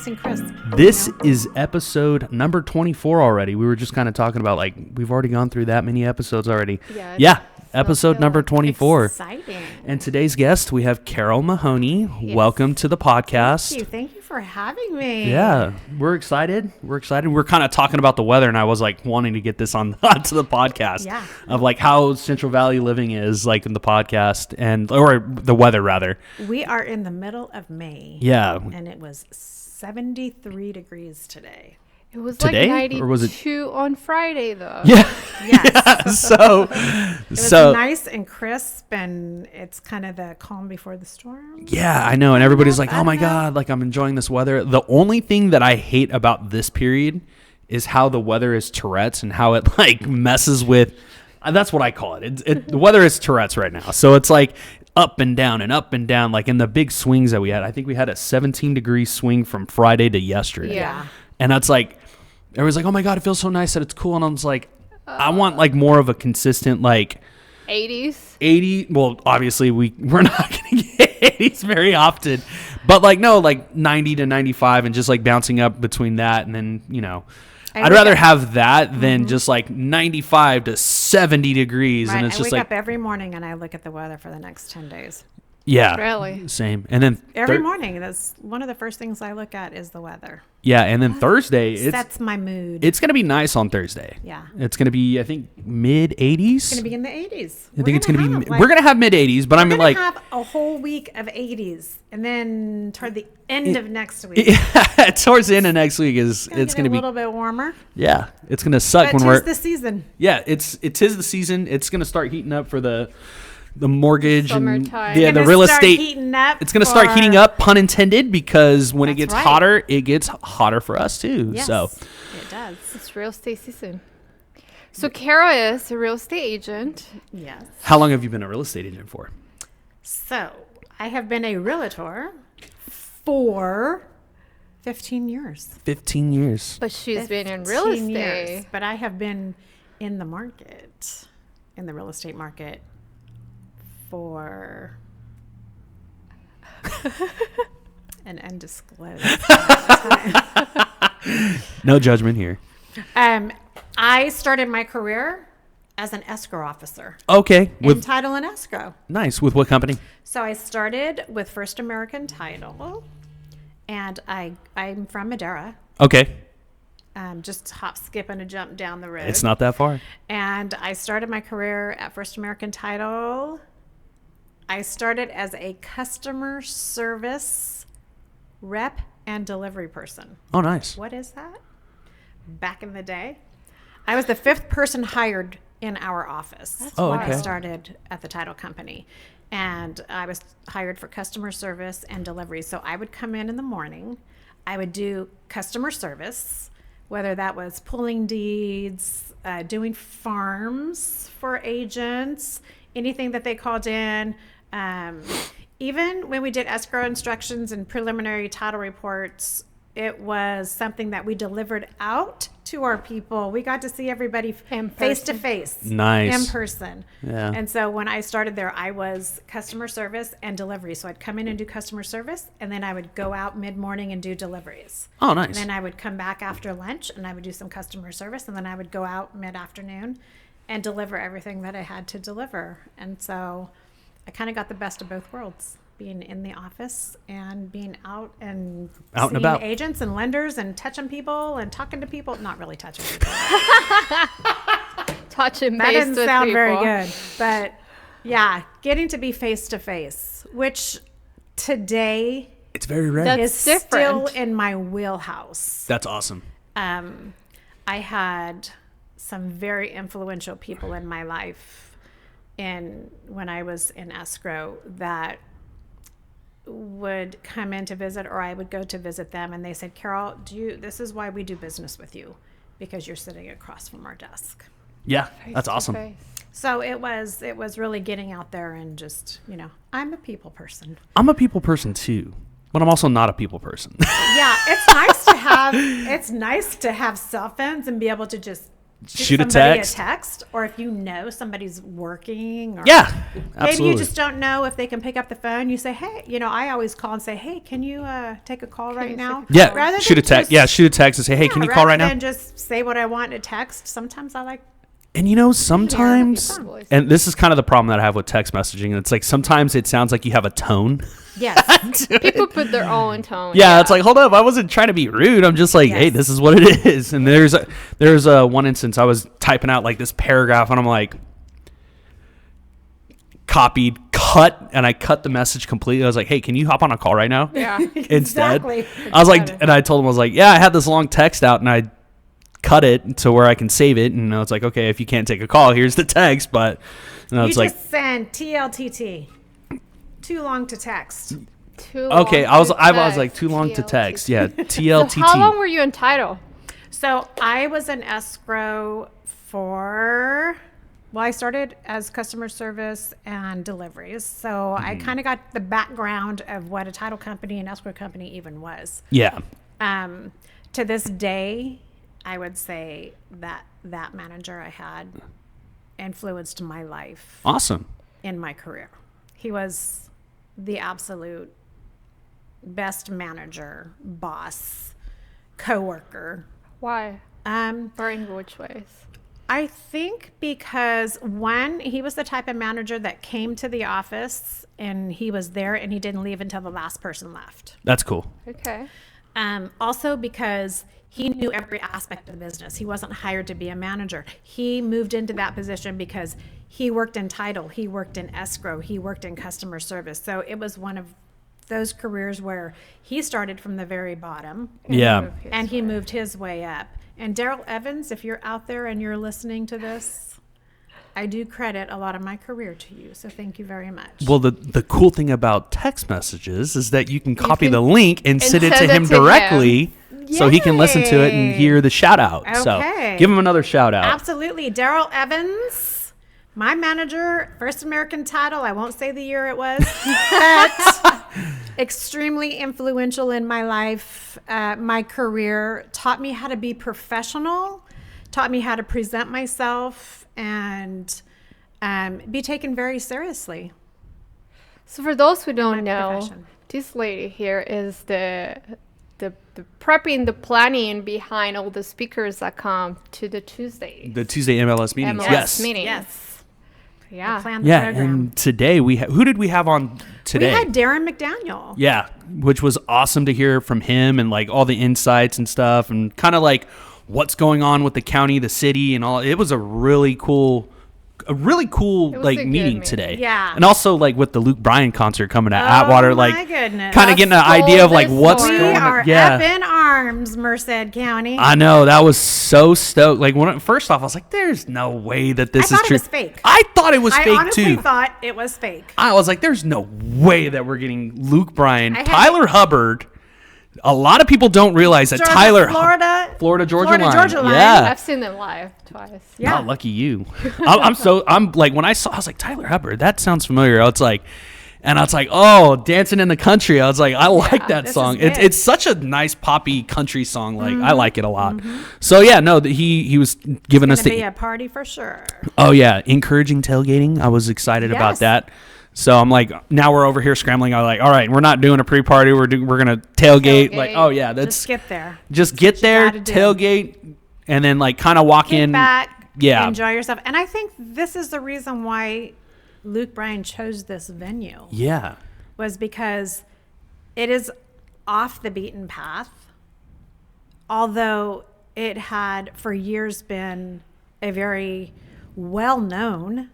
nice and crisp. This is episode number 24 already. We were just kind of talking about, like, we've already gone through that many episodes already. Yeah. Episode number 24. Exciting. And today's guest, we have Carol Maghoney. Yes. Welcome to the podcast. Thank you for having me. Yeah, we're excited. We're kind of talking about the weather, and I was like wanting to get this onto the podcast. Yeah. Of like how Central Valley living is like in the podcast, or the weather rather. We are in the middle of May. Yeah. And it was 73 degrees today. It was Today? like 92 Or was it on Friday, though. Yeah. Yes. Yeah, so It was so nice and crisp, and it's kind of the calm before the storm. yeah, I know, and everybody's like, I "Oh my know. god, like I'm enjoying this weather." The only thing that I hate about this period is how the weather is Tourette's and how it like messes with. That's what I call it. The weather is Tourette's right now, so it's like up and down and up and down, like in the big swings that we had. I think we had a 17-degree swing from Friday to yesterday. Yeah. And that's like, everyone's like, "Oh my god, it feels so nice that it's cool," and I'm just like, I want like more of a consistent like 80s. 80. Well, obviously we're not gonna get 80s very often, but like no, like 90 to 95, and just like bouncing up between that, and then I'd rather have that than just like 95 to 70 degrees, Right. and it's I just wake like up every morning and I look at the weather for the next 10 days. yeah, Really? same. And then Every morning, that's one of the first things I look at is the weather. yeah, and then Thursday That's my mood. it's gonna be nice on Thursday. Yeah. It's gonna be, I think, mid 80s. It's going to be in the 80s. I think it's gonna be. We're gonna have mid 80s, but I mean, like, have a whole week of 80s, and then toward the end of next week, towards the end of next week it's it's gonna a be little bit warmer. yeah, it's gonna suck But when 'tis we're the season. yeah, it is the season. It's gonna start heating up for the mortgage Summertime. and the Gonna real start estate. heating up It's gonna start heating up, pun intended, because when it That's gets right. hotter, it gets hotter for us too. Yes, So it does. It's real estate season. So Carol is a real estate agent. Yes. how long have you been a real estate agent for? So I have been a realtor for 15 years. 15 years. But she's been in real 15 years. estate. But I have been in the market, in the real estate market, for an undisclosed time. No judgment here. I started my career as an escrow officer Okay, in with title and escrow. nice. With what company? So I started with First American Title, and I'm from Madera. Okay, Just hop, skip, and a jump down the road. it's not that far. And I started my career at First American Title. I started as a customer service rep and delivery person. Oh, nice. What is that? Back in the day, I was the 5th person hired in our office Oh, when okay. I started at the title company. And I was hired for customer service and delivery. So I would come in the morning. I would do customer service, whether that was pulling deeds, doing farms for agents, anything that they called in. Even when we did escrow instructions and preliminary title reports, it was something that we delivered out to our people. We got to see everybody face to face. Nice. In person. Yeah. And so when I started there, I was customer service and delivery. So I'd come in and do customer service, and then I would go out mid-morning and do deliveries. Oh, nice. And then I would come back after lunch, and I would do some customer service, and then I would go out mid-afternoon and deliver everything that I had to deliver. And so I kind of got the best of both worlds, being in the office and being out and seeing about. agents and lenders and touching people and talking to people. Not really touching people. Touching That base didn't with sound people. very good. But yeah, getting to be face to face, which today It's very rare. That's is still different. in my wheelhouse. That's awesome. I had some very influential people in my life when I was in escrow that would come in to visit, or I would go to visit them, and they said, "Carol, this is why we do business with you, because you're sitting across from our desk." Yeah, that's awesome. Face. So it was really getting out there and just, I'm a people person. I'm a people person too, but I'm also not a people person. Yeah, it's nice to have cell phones and be able to just shoot a somebody text. a text, or if you know somebody's working, or Yeah, maybe absolutely. you just don't know if they can pick up the phone. You say, hey, I always call and say, hey, can you take a call right you now? take a Yeah, Rather shoot a than text. just- Yeah, shoot a text and say, hey, can you call right now? Rather than just say what I want in a text, sometimes I like, And sometimes, Voice. and this is kind of the problem that I have with text messaging. It's like sometimes it sounds like you have a tone. yes. People put their own tone. Yeah, it's like, hold up, I wasn't trying to be rude. I'm just like, hey, Yes. this is what it is. And there's a one instance I was typing out like this paragraph, and I'm like, copied, cut, and I cut the message completely. I was like, hey, can you hop on a call right now? Yeah. Instead, Exactly. I was like, and I told him, I was like, yeah, I had this long text out, and I cut it to where I can save it. And it's like, okay, if you can't take a call, here's the text. But You it's like, just send TLTT. Too long to text. Too okay, long I was to like text. too long to TLT. text. Yeah, So TLTT. how long were you in title? So I was in escrow for, I started as customer service and deliveries. So I kind of got the background of what a title company and escrow company even was. Yeah. To this day, I would say that manager I had influenced my life Awesome. in my career. He was the absolute best manager, boss, coworker. Why? Or in which ways? I think because one, he was the type of manager that came to the office and he was there and he didn't leave until the last person left. That's cool. Okay. Also because he knew every aspect of the business. He wasn't hired to be a manager. He moved into that position because he worked in title, he worked in escrow, he worked in customer service. So it was one of those careers where he started from the very bottom Yeah. and he moved his way up. And Daryl Evans, if you're out there and you're listening to this, I do credit a lot of my career to you. So thank you very much. Well, the cool thing about text messages is that you can copy can- the link and send it to send it him to him. directly so he can listen to it and Yay. hear the shout out. Okay. So give him another shout out. Absolutely. Daryl Evans, my manager, First American Title. I won't say the year it was, but extremely influential in my life, my career, taught me how to be professional, taught me how to present myself and be taken very seriously. So for those who don't my know, profession. this lady here is the prepping, the planning behind all the speakers that come to the Tuesday The Tuesday MLS meetings. MLS Yes. meeting. Yes. Yeah. Plan the Yeah. program. And today who did we have on today? We had Darren McDaniel. Yeah, which was awesome to hear from him and like all the insights and stuff and kind of like what's going on with the county, the city and all. It was a really cool It was like a good meeting meeting. today. Yeah. And also like with the Luke Bryan concert coming to Atwater, my like goodness. kind of getting an Let's idea of go like this what's way. We going are on. Yeah. up in arms, Merced County. I know, that was so stoked. Like first off, I was like, "There's no way that this I is thought it true." was fake. I thought it was I fake honestly too. thought it was fake. I was like, "There's no way that we're getting Luke Bryan, I had- Tyler Hubbard." A lot of people don't realize that Tyler Florida Georgia line. Yeah. I've seen them live twice. Yeah. Oh, lucky you. I'm like, when I was like, Tyler Hubbard, that sounds familiar. I was like, oh, Dancing in the Country. I was like, I like that this song. is good. It's such a nice poppy country song. Like, I like it a lot. So yeah, no, he was giving us It's gonna be the, a party for sure. oh yeah, encouraging tailgating. I was excited about Yes. that. So I'm like, now we're over here scrambling. I'm like, all right, we're not doing a pre-party. We're gonna tailgate. Like, Tailgate. oh yeah, that's Just get there. just get there, gotta do. tailgate, and then like kind of walk Get in. back. Yeah. Enjoy yourself. And I think this is the reason why Luke Bryan chose this venue Yeah. was because it is off the beaten path. Although it had for years been a very well-known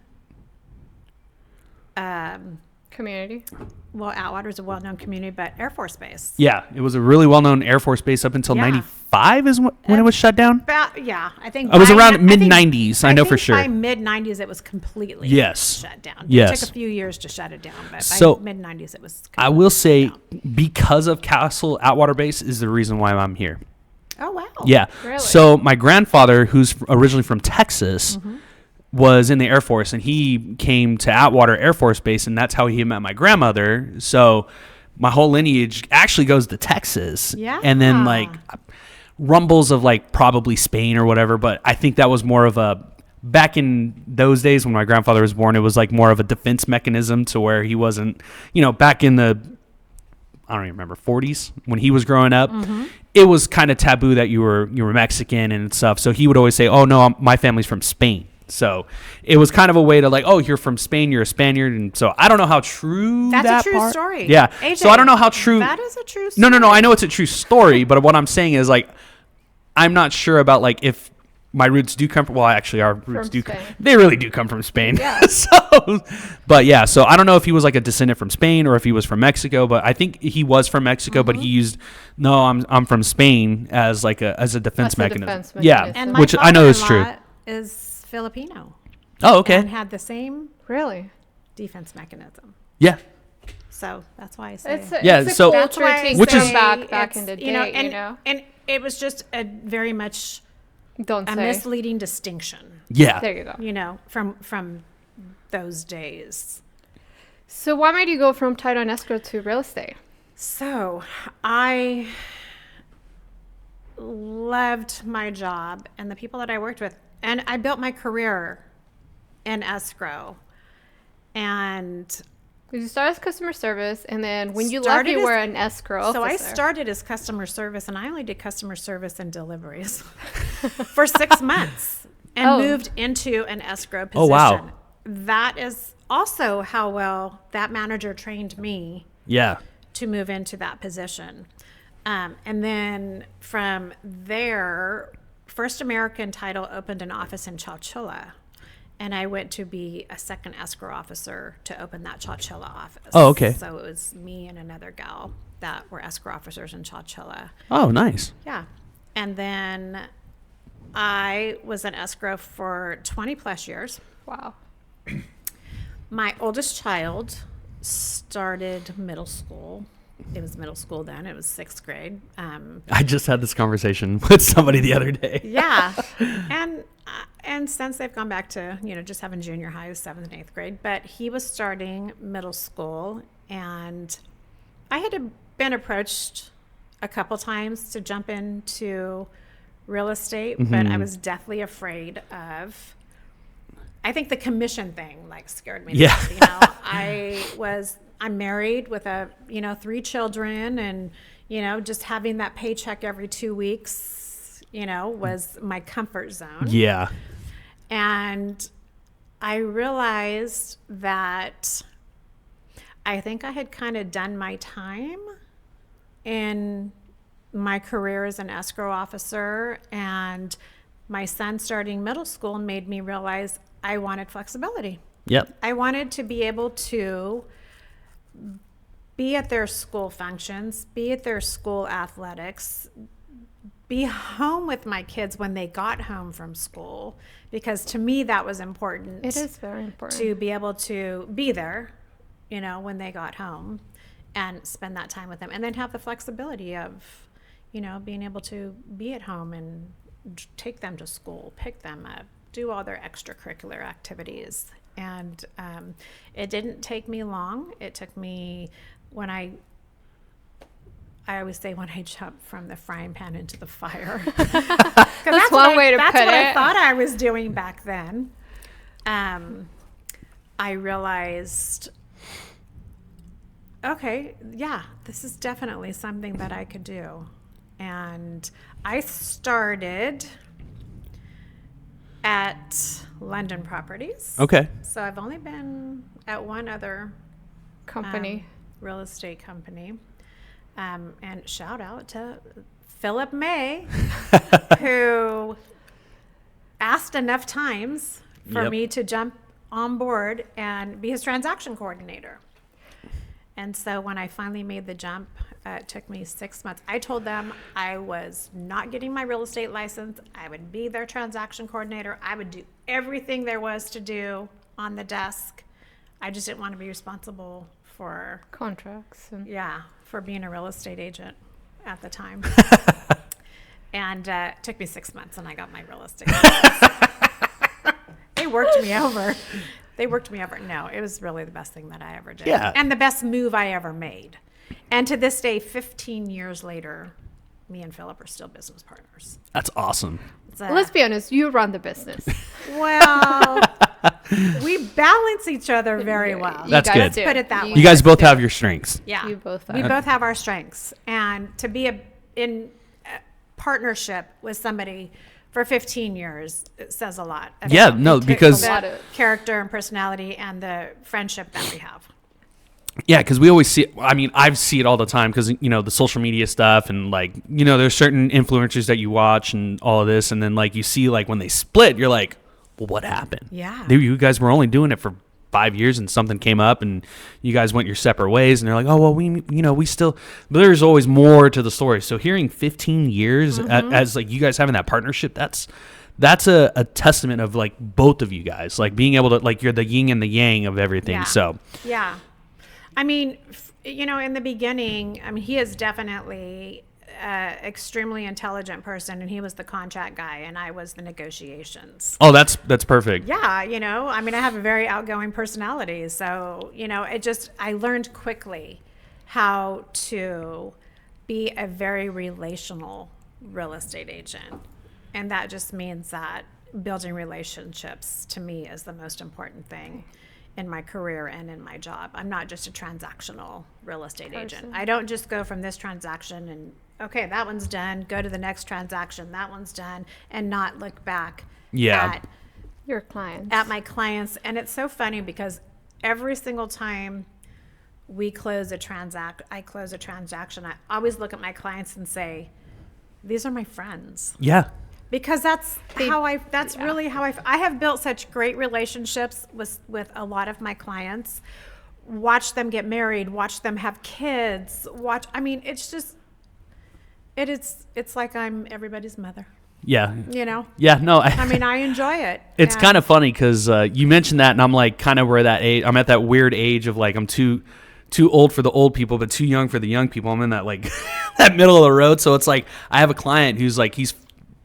Community. well, Atwater is a well-known community, but Air Force Base. Yeah, it was a really well-known Air Force base up until Yeah. '95 is when it was shut down. I think It was by around I think- mid-90s, I know for think sure. By mid-90s, it was completely Yes. shut down. Yes. It took a few years to shut it down, but So, by mid-90s, it was I will say, completely because of Castle Atwater Base is the reason why I'm here. down. Oh, wow. Yeah. Really? So my grandfather, who's originally from Texas, was in the Air Force, and he came to Atwater Air Force Base, and that's how he met my grandmother. So my whole lineage actually goes to Texas. Yeah. And then like rumbles of like probably Spain or whatever, but I think that was more of a, back in those days when my grandfather was born, it was like more of a defense mechanism to where he wasn't, back in the, I don't even remember, 40s when he was growing up, it was kind of taboo that you were Mexican and stuff. So he would always say, oh no, my family's from Spain. So it was kind of a way to like, oh, you're from Spain, you're a Spaniard. And so I don't know how true That's a true part. story. Yeah. AJ, so I don't know how true. That is a true story. No. I know it's a true story, but what I'm saying is like, I'm not sure about like if my roots do come from, well, actually our roots they really do come from Spain. Yeah. But yeah, so I don't know if he was like a descendant from Spain or if he was from Mexico, but I think he was from Mexico, but he used, no, I'm from Spain as like as a defense mechanism. Yeah. And my which I know is true. Is Filipino. Oh, okay. And had the same Really? defense mechanism. Yeah. So that's why I say It's a, Yeah, it's a so- culture that's why I takes Which them is- back in the it's, day, and it was just a very much Don't a say. misleading distinction, Yeah. There you go. from those days. So why might you go from title and escrow to real estate? So I loved my job and the people that I worked with, and I built my career in escrow. And You started as customer service, and then when you left, Started you as- were an escrow so I officer. started as customer service, and I only did customer service and deliveries for 6 months and Oh. moved into an escrow position. Oh, wow. That is also how well that manager trained me Yeah. to move into that position. And then from there, First American Title opened an office in Chowchilla. And I went to be a second escrow officer to open that Chowchilla office. Oh, okay. So it was me and another gal that were escrow officers in Chowchilla. Oh, nice. Yeah. And then I was an escrow for 20 plus years. Wow. My oldest child started middle school. It was middle school then. It was 6th grade. I just had this conversation with somebody the other day. Yeah. And since they've gone back to, just having junior high, 7th and 8th grade, but he was starting middle school, and I had been approached a couple times to jump into real estate, but I was deathly afraid of, I think the commission thing scared me. Yeah. I'm married with 3 children, and, just having that paycheck every 2 weeks, was my comfort zone. Yeah. And I realized that I think I had kind of done my time in my career as an escrow officer, and my son starting middle school made me realize I wanted flexibility. Yep. I wanted to be able to be at their school functions, be at their school athletics, be home with my kids when they got home from school, because to me that was important. It is very important. To be able to be there, when they got home, and spend that time with them, and then have the flexibility of, being able to be at home and take them to school, pick them up, do all their extracurricular activities. And it didn't take me long. It took me, I always say, when I jump from the frying pan into the fire. That's one way to that's put what it. I thought I was doing back then. I realized, okay, yeah, this is definitely something that I could do. And I started at London Properties. Okay. So I've only been at one other Company. real estate company. And shout out to Philip May, who asked enough times for Yep. me to jump on board and be his transaction coordinator. And so when I finally made the jump, it took me 6 months. I told them I was not getting my real estate license. I would be their transaction coordinator. I would do everything there was to do on the desk. I just didn't want to be responsible for, Contracts. And for being a real estate agent at the time. And it took me 6 months, and I got my real estate license. They worked me over. No, it was really the best thing that I ever did. Yeah. And the best move I ever made. And to this day, 15 years later, me and Philip are still business partners. That's awesome. Let's be honest, you run the business. Well, we balance each other very well. That's guys good. do. Put it that way. You guys both have your strengths. Yeah, You both we are. both have our strengths, and to be in a partnership with somebody for 15 years, it says a lot. about Yeah, no, because- the character and personality and the friendship that we have. Yeah, because we always see. I mean, I see it all the time because the social media stuff and like there's certain influencers that you watch and all of this, and then like you see like when they split, you're like, well, what happened? Yeah. You guys were only doing it for 5 years, and something came up, and you guys went your separate ways, and they're like, oh well, we still. But there's always more to the story. So hearing 15 years as like you guys having that partnership, that's a testament of like both of you guys, like being able to like you're the yin and the yang of everything. Yeah. So Yeah. I mean, in the beginning, I mean, he is definitely extremely intelligent person, and he was the contract guy, and I was the negotiations. oh, that's perfect. Yeah, I mean, I have a very outgoing personality, so I learned quickly how to be a very relational real estate agent, and that just means that building relationships to me is the most important thing in my career and in my job. I'm not just a transactional real estate agent. I don't just go from this transaction and okay, that one's done, go to the next transaction, that one's done, and not look back Yeah. Your clients. at my clients. And it's so funny because every single time I close a transaction, I always look at my clients and say, these are my friends. Yeah. Because that's really how I have built such great relationships with a lot of my clients. Watch them get married, watch them have kids, it's like I'm everybody's mother, Yeah. Yeah, No, I mean, I enjoy it. it's And- kind of funny because you mentioned that, and I'm like kind of where that age. I'm at that weird age of like I'm too old for the old people, but too young for the young people. I'm in that like that middle of the road. So it's like I have a client who's like he's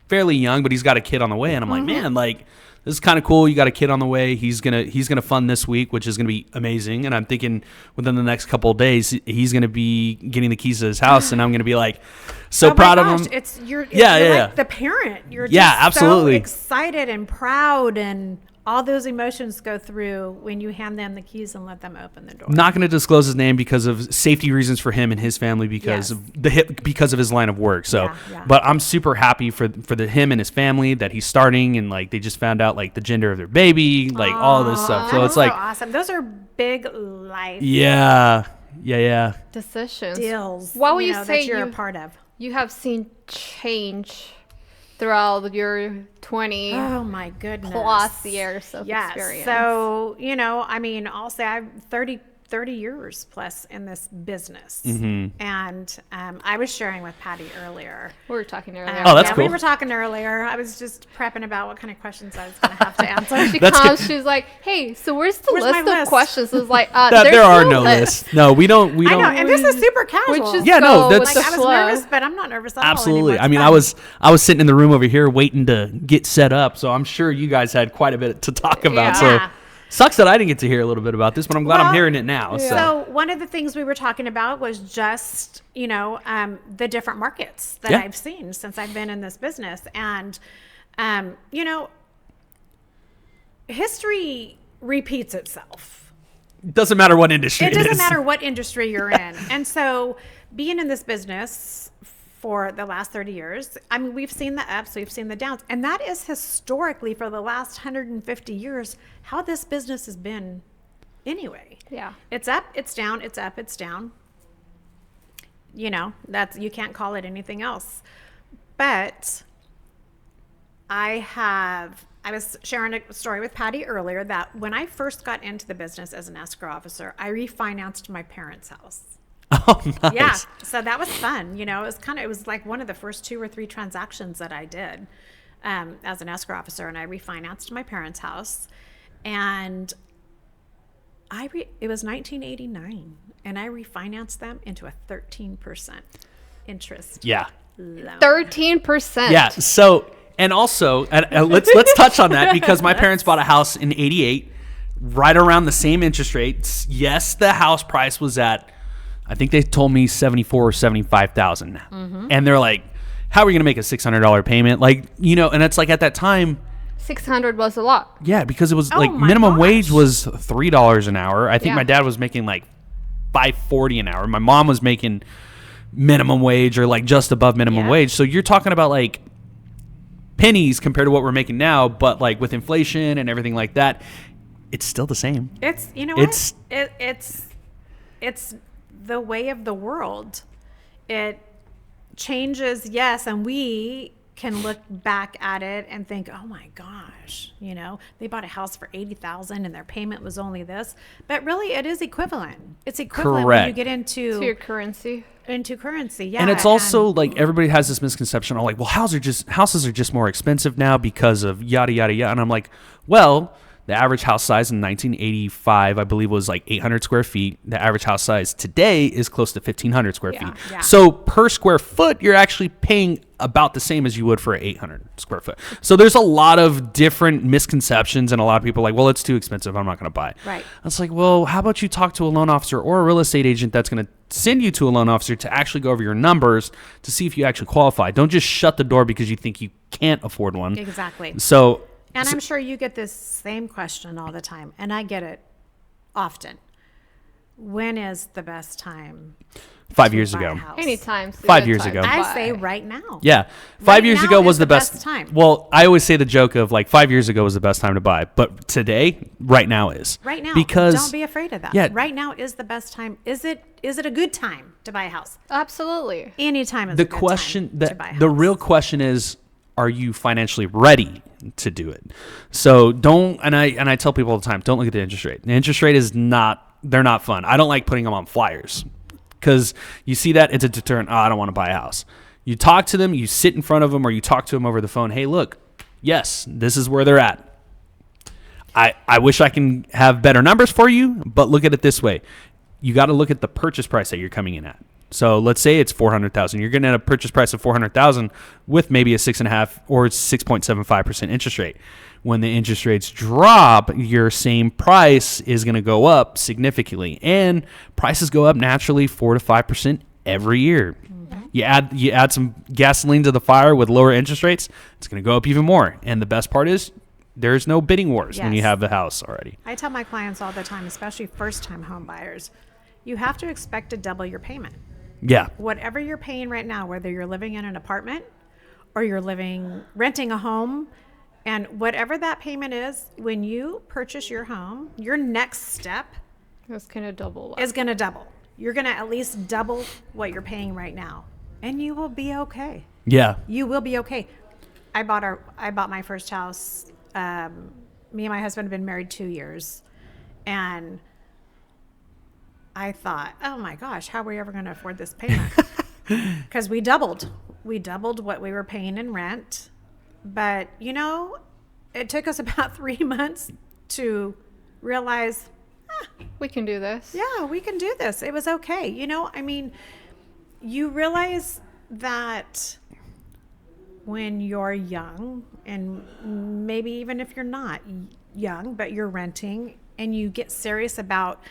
fairly young, but he's got a kid on the way, and I'm like, man, like this is kind of cool. You got a kid on the way. He's gonna fund this week, which is gonna be amazing. And I'm thinking within the next couple of days, he's gonna be getting the keys to his house, and I'm gonna be like so Oh my proud gosh, of him. You're Yeah. like the parent. You're just Yeah, absolutely. so excited and proud, and all those emotions go through when you hand them the keys and let them open the door. Not going to disclose his name because of safety reasons for him and his family because Yes. because of his line of work. So, Yeah. but I'm super happy for him and his family that he's starting, and like they just found out like the gender of their baby, like all this stuff. So That it's is like, awesome. Those are big life yeah. Decisions. deals. What would you that say you're a you- part of? You have seen change throughout your 20 Oh my goodness. plus years of Yes. experience. So, I mean, I'll say I'm 30 years plus in this business. Mm-hmm. And I was sharing with Patty earlier. we were talking earlier. Oh, that's We cool. were talking earlier. I was just prepping about what kind of questions I was going to have to answer. She That's comes, good. she's like, hey, so where's the Where's list my of list? questions? It's like, That there's there are no no list. lists. No, we don't. I know, and this is super casual. Which is Yeah, no, go that's- with like, the I was flow. nervous, but I'm not nervous at all Absolutely. anymore. I mean, I was sitting in the room over here waiting to get set up, so I'm sure you guys had quite a bit to talk about. So Yeah. sucks that I didn't get to hear a little bit about this, but I'm glad I'm Well, hearing it now. So one of the things we were talking about was just, the different markets that Yeah. I've seen since I've been in this business. And, history repeats itself. doesn't matter what industry It doesn't is. matter what industry you're in. And so being in this business for the last 30 years, I mean, we've seen the ups, we've seen the downs. And that is historically for the last 150 years how this business has been anyway. Yeah. It's up, it's down, it's up, it's down. You can't call it anything else. But I was sharing a story with Patty earlier that when I first got into the business as an escrow officer, I refinanced my parents' house. Oh, nice. Yeah. So that was fun. It was like one of the first 2 or 3 transactions that I did as an escrow officer, and I refinanced my parents' house. And it was 1989, and I refinanced them into a 13% interest Yeah. loan. 13%. Yeah. So, and also, let's touch on that because my parents bought a house in '88, right around the same interest rates. Yes, the house price was at, I think they told me 74 or 75,000. And they're like, how are we going to make a $600 payment? Like, you know, and it's like at that time, 600 was a lot. yeah, because it was Oh like my minimum gosh. wage was $3 an hour. I think Yeah. my dad was making like $5.40 an hour. My mom was making minimum wage or like just above minimum Yeah. wage. So you're talking about like pennies compared to what we're making now, but like with inflation and everything like that, it's still the same. It's, you know It's- what? It's the way of the world. It changes, yes, and we can look back at it and think, oh my gosh, you know, they bought a house for 80,000 and their payment was only this. But really, it is equivalent. It's equivalent when you Correct. get To your into currency. currency. Yeah, And it's also like everybody has this misconception of like, well, houses are just more expensive now because of yada yada yada. And I'm like, well, the average house size in 1985, I believe, was like 800 square feet. The average house size today is close to 1,500 square Yeah. feet. Yeah. So per square foot, you're actually paying about the same as you would for an 800 square foot. So there's a lot of different misconceptions, and a lot of people are like, well, it's too expensive, I'm not going to buy it. Right. It's like, well, how about you talk to a loan officer or a real estate agent that's going to send you to a loan officer to actually go over your numbers to see if you actually qualify. Don't just shut the door because you think you can't afford one. exactly. So, And I'm sure you get this same question all the time, and I get it often. When is the best time 5 to years buy a ago. house? Anytime. 5 years ago. I say right now. Yeah. 5 Right years now ago is was the the best. best time. Well, I always say the joke of like 5 years ago was the best time to buy, but today, right now is. Right now. Because don't be afraid of that. Yeah. Right now is the best time. Is it a good time to buy a house? Absolutely. Anytime is the a good question time to buy a the house. real question is, are you financially ready to do it? So don't, and I tell people all the time, don't look at the interest rate. The interest rate is not, they're not fun. I don't like putting them on flyers because you see that it's a deterrent. Oh, I don't want to buy a house. You talk to them, you sit in front of them, or you talk to them over the phone. Hey, look, yes, this is where they're at. I wish I can have better numbers for you, but look at it this way. You got to look at the purchase price that you're coming in at. So let's say it's 400,000. You're getting at a purchase price of 400,000 with maybe a 6.5 or 6.75% interest rate. When the interest rates drop, your same price is going to go up significantly, and prices go up naturally 4 to 5% every year. You add some gasoline to the fire with lower interest rates, it's going to go up even more. And the best part is there's no bidding wars when you Yes. have the house already. I tell my clients all the time, especially first-time home buyers, you have to expect to double your payment. Yeah. Whatever you're paying right now, whether you're living in an apartment or you're renting a home, and whatever that payment is, when you purchase your home, your next step It's gonna double up. is going to double. You're going to at least double what you're paying right now, and you will be okay. Yeah. You will be okay. I bought my first house. Me and my husband have been married 2 years, and I thought, oh my gosh, how are we ever going to afford this payment? Because we doubled what we were paying in rent. But you know, it took us about 3 months to realize, We can do this. yeah, we can do this. It was okay. You know, I mean, you realize that when you're young, and maybe even if you're not young, but you're renting and you get serious about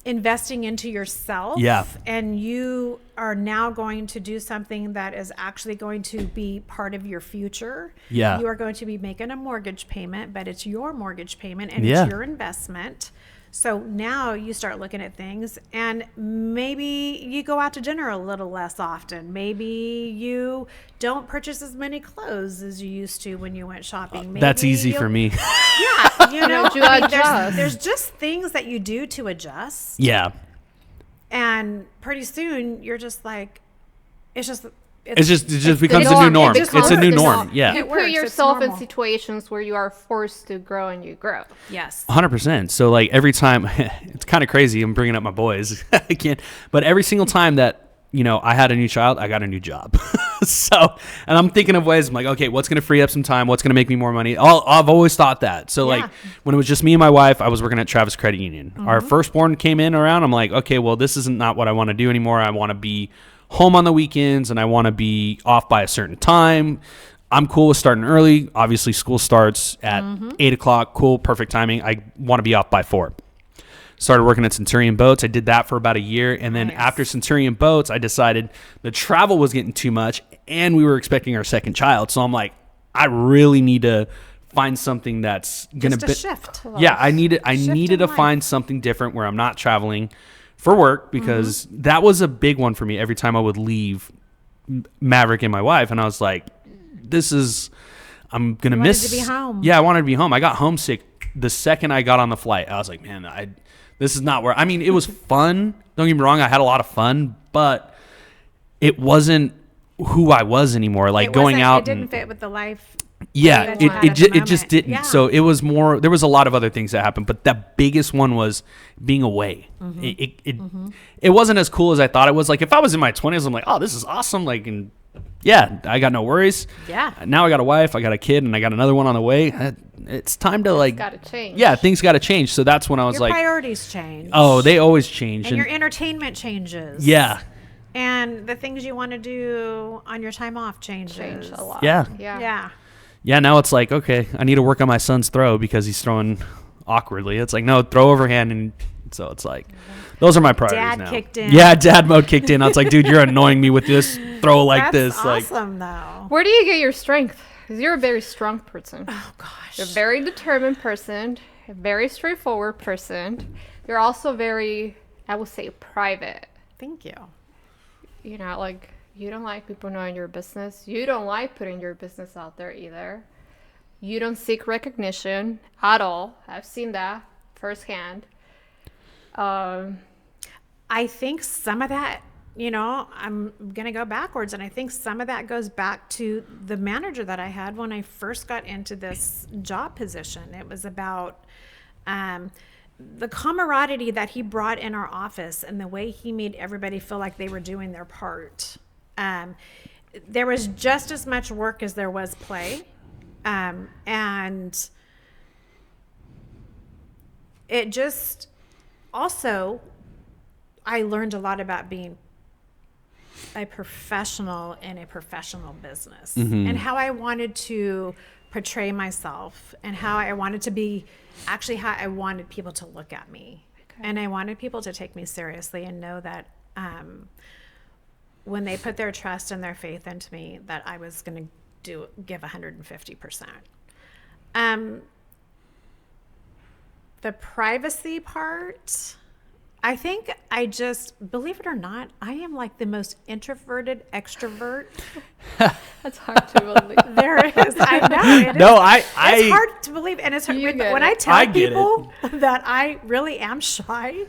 investing into yourself, Yeah. and you are now going to do something that is actually going to be part of your future. Yeah. You are going to be making a mortgage payment, but it's your mortgage payment and Yeah. it's your investment. So now you start looking at things, and maybe you go out to dinner a little less often. Maybe you don't purchase as many clothes as you used to when you went shopping. Maybe That's easy you'll- for me. Yeah, you know, You I mean, adjust. there's just things that you do to adjust, Yeah. and pretty soon you're just like, it just becomes a new norm. It It's a becomes new the norm. norm. Yeah. You It works. put It's yourself in normal. situations where you are forced to grow and you grow. Yes. 100%. So like every time, it's kind of crazy. I'm bringing up my boys. I can't. But every single time that, you know, I had a new child, I got a new job. So, and I'm thinking of ways. I'm like, okay, what's going to free up some time? What's going to make me more money? I've always thought that. So like Yeah. when it was just me and my wife, I was working at Travis Credit Union. Our firstborn came in around. I'm like, okay, well, this isn't not what I want to do anymore. I want to be home on the weekends, and I want to be off by a certain time. I'm cool with starting early. Obviously, school starts at 8 o'clock. Cool, perfect timing. I want to be off by 4. started working at Centurion Boats. I did that for about a year. And then Nice. after Centurion Boats, I decided the travel was getting too much and we were expecting our second child. So I'm like, I really need to find something that's going Just to a shift. Yeah, I needed in to life. find something different where I'm not traveling for work, because that was a big one for me every time I would leave Maverick and my wife. And I was like, I'm going to miss. to be home. Yeah, I wanted to be home. I got homesick the second I got on the flight. I was like, man, this is not where, I mean, it was fun. Don't get me wrong. I had a lot of fun, but it wasn't who I was anymore. Like going out. It didn't fit with the life. Yeah, that you had it at the just moment. didn't. Yeah. So it was more. There was a lot of other things that happened, but the biggest one was being away. It wasn't as cool as I thought it was. Like if I was in my 20s, I'm like, oh, this is awesome. Like, and yeah, I got no worries. Yeah. Now I got a wife, I got a kid, and I got another one on the way. It's time to like. Got to change. Yeah, things got to change. So that's when I was Your like, priorities change. oh, they always change. And your entertainment changes. Yeah. And the things you want to do on your time off changes. Change a lot. Yeah. Yeah. Yeah, now it's like, okay, I need to work on my son's throw because he's throwing awkwardly. It's like, no, throw overhand. And so it's like, those are my priorities Dad now. kicked in. Yeah, dad mode kicked in. I was like, dude, you're annoying me with this throw like That's this. Like, awesome, though. Where do you get your strength? Because you're a very strong person. Oh, gosh. You're a very determined person, a very straightforward person. You're also very, I would say, private. Thank you. You know, like, you don't like people knowing your business. You don't like putting your business out there either. You don't seek recognition at all. I've seen that firsthand. I think some of that, I'm going to go backwards. And I think some of that goes back to the manager that I had when I first got into this job position. It was about the camaraderie that he brought in our office and the way he made everybody feel like they were doing their part. There was just as much work as there was play. And it just also, I learned a lot about being a professional in a professional business and how I wanted to portray myself and how I wanted to be, actually how I wanted people to look at me. Okay. And I wanted people to take me seriously and know that when they put their trust and their faith into me, that I was going to give 150%. The privacy part, I think I just, believe it or not, I am like the most introverted extrovert. That's hard to believe. There is. I know. no, It's hard to believe. And it's hard You when get I it. tell I get people that I really am shy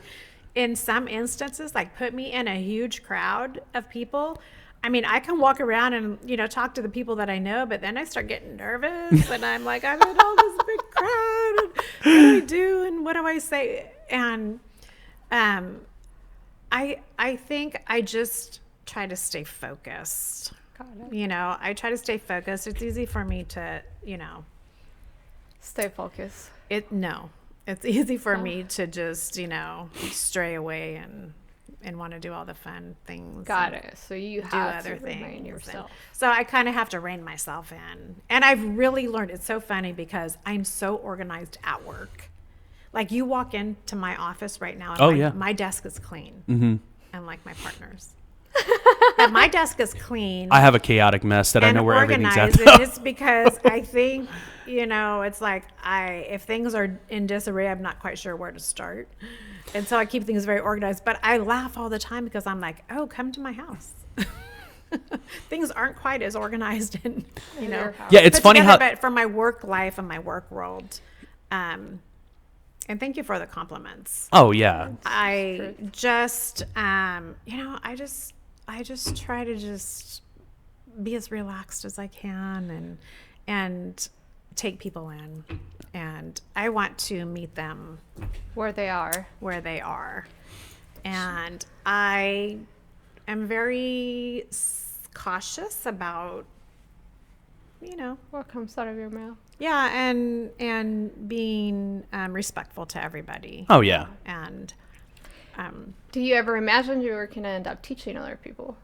in some instances, like put me in a huge crowd of people. I mean, I can walk around and, talk to the people that I know, but then I start getting nervous and I'm like, I'm in all this big crowd and what do I do and what do I say? And I think I just try to stay focused. Got it. I try to stay focused. It's easy for me to, Stay focused. it's easy for me to just, stray away and want to do all the fun things. Got and it. So you do have other to remain things. yourself. So I kind of have to rein myself in. And I've really learned, it's so funny because I'm so organized at work. Like you walk into my office right now and my desk is clean. Unlike my partner's. But my desk is clean. I have a chaotic mess that I know where everything's at. organized. And it's because I think, it's like if things are in disarray, I'm not quite sure where to start. And so I keep things very organized. But I laugh all the time because I'm like, oh, come to my house. Things aren't quite as organized and, Your house. Yeah, it's put funny together, how but for my work life and my work world. And thank you for the compliments. Oh yeah. I just, I just try to just be as relaxed as I can and take people in. And I want to meet them Where they are. And I am very cautious about, What comes out of your mouth? yeah, and being respectful to everybody. Oh yeah. And Do you ever imagine you were going to end up teaching other people?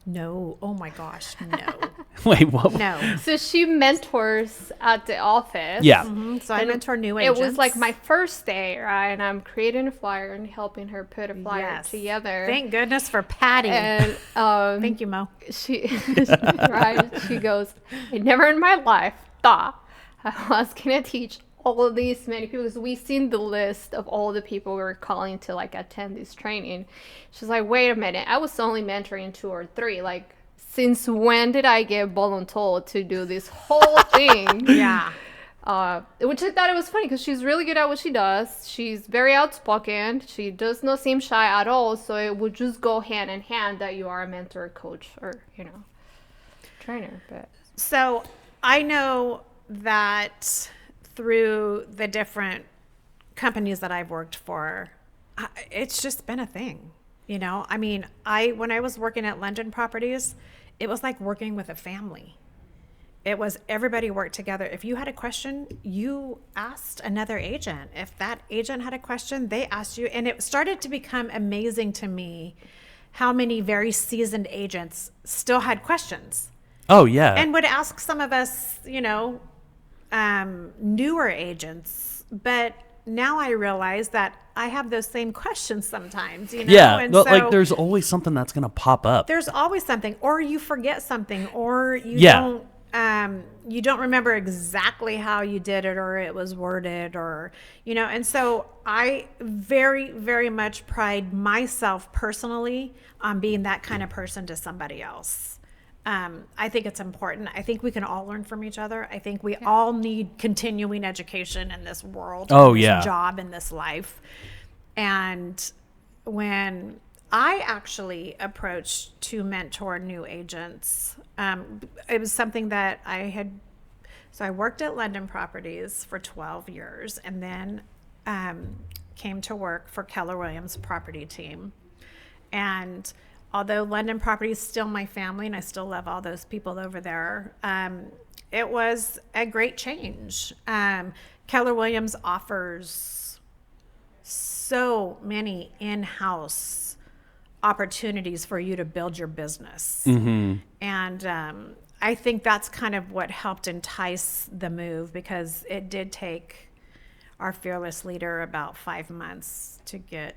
No. Oh my gosh. No. Wait, what? No. So she mentors at the office. Yeah. So I And mentor new It agents. was like my first day, right? And I'm creating a flyer and helping her put a flyer Yes. together. Thank goodness for Patty. And Thank you, Mo. she, right? She goes, I never in my life thought I was gonna teach all of these many people, because we seen the list of all the people we were calling to like attend this training. She's like, wait a minute, I was only mentoring 2 or 3. Like, since when did I get voluntold to do this whole thing? Yeah. Which I thought it was funny because she's really good at what she does. She's very outspoken. She does not seem shy at all. So it would just go hand in hand that you are a mentor, coach, or, trainer. But So I know that through the different companies that I've worked for, it's just been a thing. I mean, when I was working at London Properties, it was like working with a family. It was everybody worked together. If you had a question, you asked another agent. If that agent had a question, they asked you. And it started to become amazing to me how many very seasoned agents still had questions Oh yeah. and would ask some of us, newer agents. But now I realize that I have those same questions sometimes, yeah. And But so like, there's always something that's gonna pop up. there's always something, or you forget something, or Yeah. you don't remember exactly how you did it, or it was worded, or and so I very, very much pride myself personally on being that kind of person to somebody else. I think it's important. I think we can all learn from each other. I think we all need continuing education in this world, Oh, in this yeah. job, in this life. And when I actually approached to mentor new agents, it was something that so I worked at London Properties for 12 years and then came to work for Keller Williams property team. And although London Properties is still my family and I still love all those people over there, it was a great change. Keller Williams offers so many in-house opportunities for you to build your business. Mm-hmm. And I think that's kind of what helped entice the move, because it did take our fearless leader about 5 months to get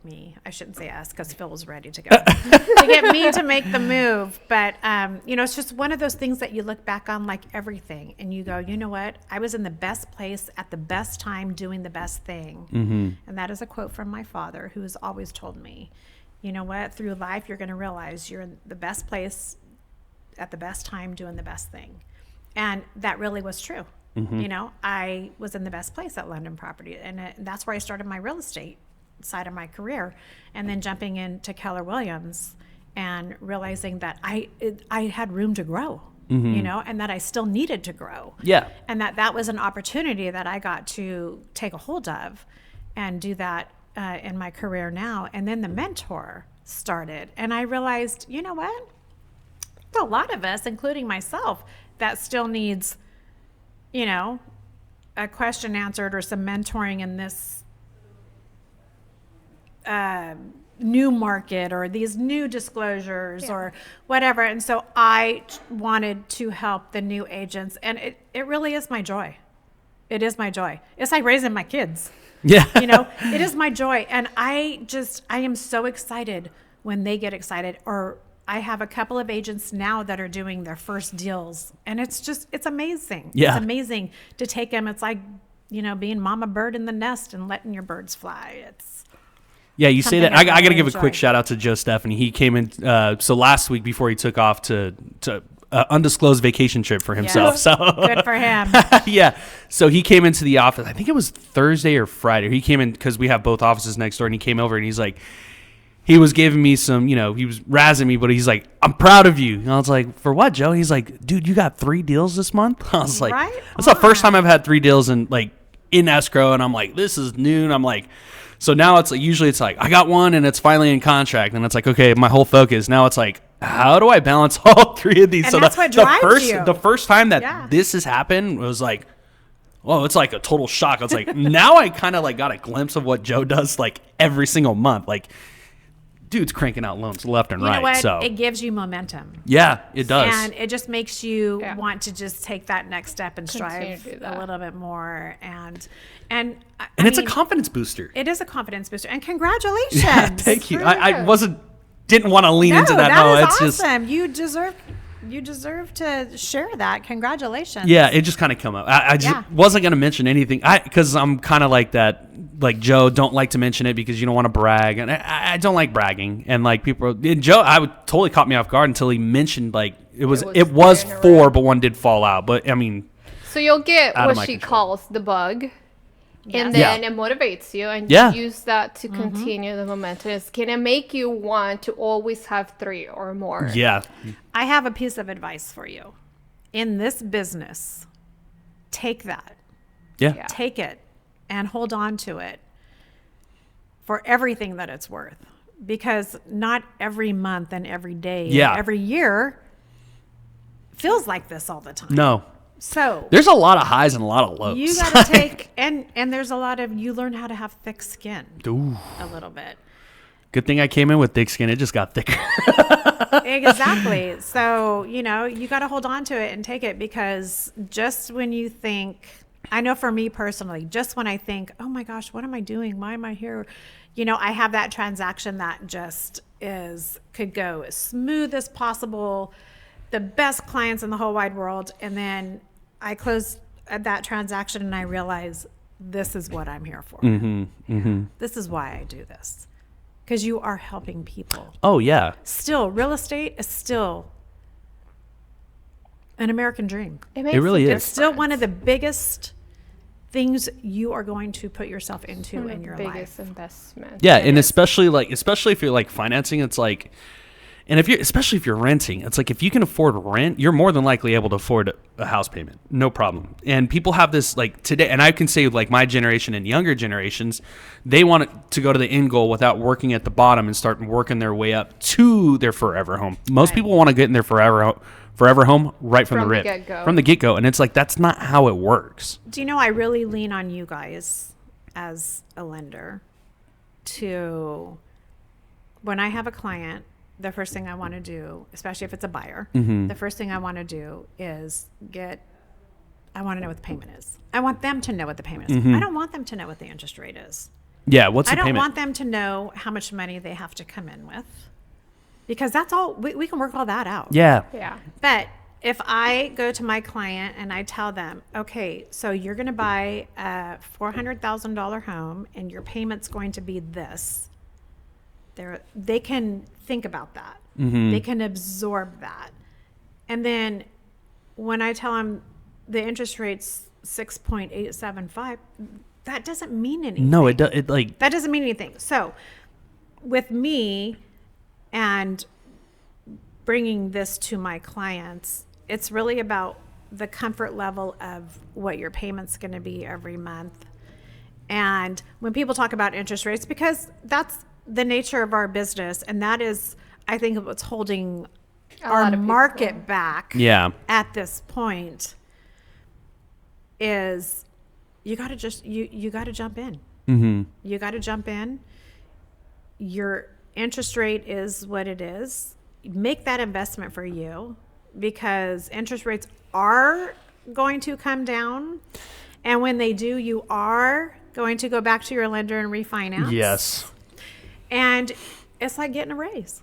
me. I shouldn't say us, because Phil was ready to go to get me to make the move. But it's just one of those things that you look back on like everything, and you go, you know what? I was in the best place at the best time doing the best thing. Mm-hmm. And that is a quote from my father, who has always told me, you know what? Through life, you're going to realize you're in the best place at the best time doing the best thing. And that really was true. Mm-hmm. I was in the best place at London Property, and that's where I started my real estate side of my career, and then jumping into Keller Williams and realizing that I had room to grow, and that I still needed to grow. Yeah. And that was an opportunity that I got to take a hold of and do that in my career now. And then the mentor started, and I realized, you know what? There's a lot of us, including myself, that still needs, a question answered or some mentoring in this new market or these new disclosures or whatever. And so I wanted to help the new agents, and it really is my joy. It is my joy. It's like raising my kids. Yeah. It is my joy. And I am so excited when they get excited. Or I have a couple of agents now that are doing their first deals, and it's amazing. Yeah. It's amazing to take them. It's like, being mama bird in the nest and letting your birds fly. Yeah, you say that. Something I I got to really give a quick enjoy. shout out to Joe Stephanie. He came in so last week before he took off to undisclosed vacation trip for himself. Yes. So Good for him. yeah. So he came into the office. I think it was Thursday or Friday. He came in because we have both offices next door, and he came over and he's like, he was giving me some, he was razzing me, but he's like, I'm proud of you. And I was like, for what, Joe? He's like, dude, you got 3 deals this month? I was like, Right that's the first on. time I've had 3 deals in escrow. And I'm like, this is new. And I'm like, so now it's like, usually it's like, I got 1 and it's finally in contract. And it's like, okay, my whole focus. Now it's like, how do I balance all 3 of these? And So that's what drives you. the first time that Yeah. this has happened was like, well, it's like a total shock. I was like, now I kind of like got a glimpse of what Joe does like every single month. Like, dude's cranking out loans left and You know right. what? So It gives you momentum. yeah, it does. And it just makes you Yeah. want to just take that next step and Continue strive to do a that. little bit more. And and it's a confidence booster. It is a confidence booster. And congratulations. Yeah, thank you. Really I good. didn't want to lean into that. That No, is it's just awesome. You deserve to share that. Congratulations. yeah, it just kind of come up. I just Yeah. wasn't going to mention anything because I'm kind of like that. Like Joe, don't like to mention it because you don't want to brag, and I don't like bragging. And like people, and Joe, totally caught me off guard until he mentioned like it was was 3 in a 4, row. but one did fall out. But I mean, So you'll get Out of what my she control. calls the bug. Yes. And then it motivates you, and Yeah. you use that to continue the momentum. It's gonna make you want to always have 3 or more. yeah, I have a piece of advice for you. In this business, take that. yeah, Yeah. Take it and hold on to it for everything that it's worth. Because not every month and every day Yeah. and every year feels like this all the time. no. So There's a lot of highs and a lot of lows. you got to take, and there's a lot of, you learn how to have thick skin Ooh, a little bit. good thing I came in with thick skin. It just got thicker. Exactly. So, you got to hold on to it and take it, because just when you think, I know for me personally, just when I think, oh my gosh, what am I doing? Why am I here? I have that transaction that just could go as smooth as possible, the best clients in the whole wide world. And then I close that transaction and I realize this is what I'm here for. This is why I do this. Because you are helping people. Oh yeah, Still, real estate is still an American dream. makes It really a is. It's still one of the biggest things you are going to put yourself into One of in the your biggest life. investment. yeah, It and is. especially if you're like financing, it's like, and especially if you're renting, it's like if you can afford rent, you're more than likely able to afford a house payment, no problem. And people have this like today, and I can say like my generation and younger generations, they want to go to the end goal without working at the bottom and start working their way up to their forever home. Most Right. people want to get in their forever home right from the From the rip, get-go. from the get go, and it's like that's not how it works. Do you know, I really lean on you guys as a lender to, when I have a client, the first thing I want to do, especially if it's a buyer, the first thing I want to do is I want to know what the payment is. I want them to know what the payment is. I don't want them to know what the interest rate is. Yeah, what's I the don't payment? want them to know how much money they have to come in with, because that's all, we can work all that out. Yeah, Yeah. But if I go to my client and I tell them, okay, so you're going to buy a $400,000 home and your payment's going to be this, they can think about that. They can absorb that. And then when I tell them the interest rate's 6.875, that doesn't mean anything. no, it like That doesn't mean anything. So with me and bringing this to my clients, it's really about the comfort level of what your payment's going to be every month. And when people talk about interest rates, because that's the nature of our business, and that is, I think, what's holding A our lot of market people. back yeah. at this point, is you got to just you got to jump in. You got to jump in. Your interest rate is what it is. Make that investment for you, because interest rates are going to come down, and when they do, you are going to go back to your lender and refinance. Yes. And it's like getting a raise.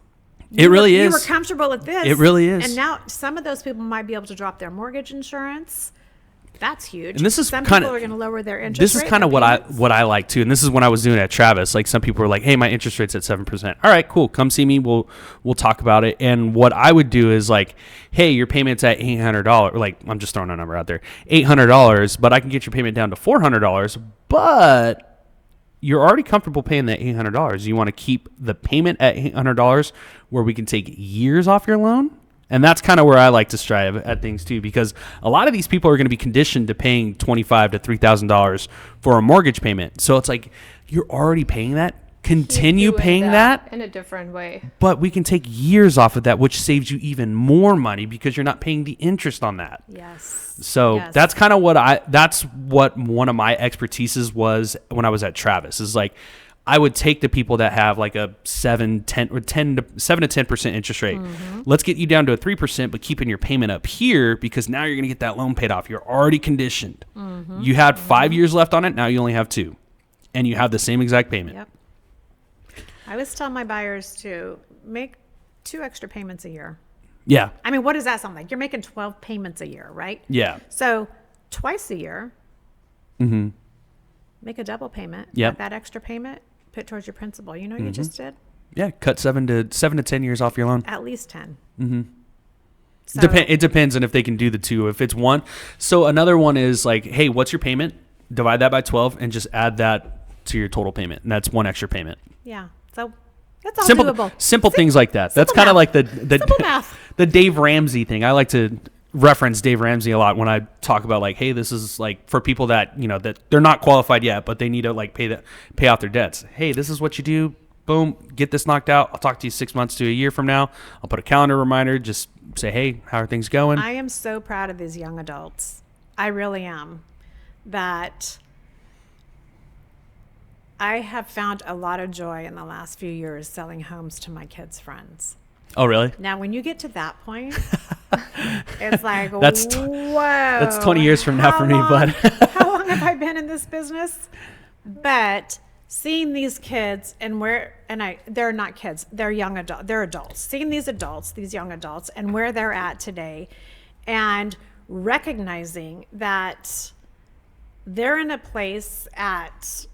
It really You is. were comfortable at this. It really is. And now some of those people might be able to drop their mortgage insurance. That's huge. And this is some kinda- people are going to lower their interest This is rate kind of and what payments. I like too, and this is when I was doing it at Travis. Like some people were like, "Hey, my interest rate's at 7%." All right, cool. Come see me. We'll talk about it. And what I would do is like, "Hey, your payment's at $800." Like I'm just throwing a number out there, $800, but I can get your payment down to $400. But you're already comfortable paying that $800. You want to keep the payment at $800, where we can take years off your loan. And that's kind of where I like to strive at things too, because a lot of these people are going to be conditioned to paying $2,500 to $3,000 for a mortgage payment. So it's like, you're already paying that. Continue Doing paying that, in a different way. but we can take years off of that, which saves you even more money because you're not paying the interest on that. Yes. So Yes. that's what one of my expertises was when I was at Travis, is like, I would take the people that have like a 7 to 10% interest rate. Let's get you down to a 3%, but keeping your payment up here because now you're going to get that loan paid off. You're already conditioned. You had 5 years left on it. Now you only have 2, and you have the same exact payment. Yep. I always tell my buyers to make 2 extra payments a year. Yeah. I mean, what does that sound like? You're making 12 payments a year, right? Yeah. So twice a year, make a double payment. Yep. With that extra payment, put towards your principal. You know what you just did? Yeah. Cut 7 to 10 years off your loan. At least 10. So, It depends on if they can do the 2. If it's 1. So another one is like, hey, what's your payment? Divide that by 12 and just add that to your total payment. And that's 1 extra payment. yeah. So it's all Simple, doable. simple things like that. That's kind math. of like Simple math. the Dave Ramsey thing. I like to reference Dave Ramsey a lot when I talk about like, hey, this is like for people that, you know, that they're not qualified yet, but they need to like pay off their debts. Hey, this is what you do. Boom, get this knocked out. I'll talk to you 6 months to a year from now. I'll put a calendar reminder. Just say, hey, how are things going? I am so proud of these young adults. I really am. That I have found a lot of joy in the last few years selling homes to my kids' friends. Oh, really? Now, when you get to that point, it's like, That's whoa. That's 20 years from now how for me, long- bud. How long have I been in this business? But seeing these kids they're not kids, they're young adults, they're adults. Seeing these adults, these young adults, and where they're at today, and recognizing that they're in a place at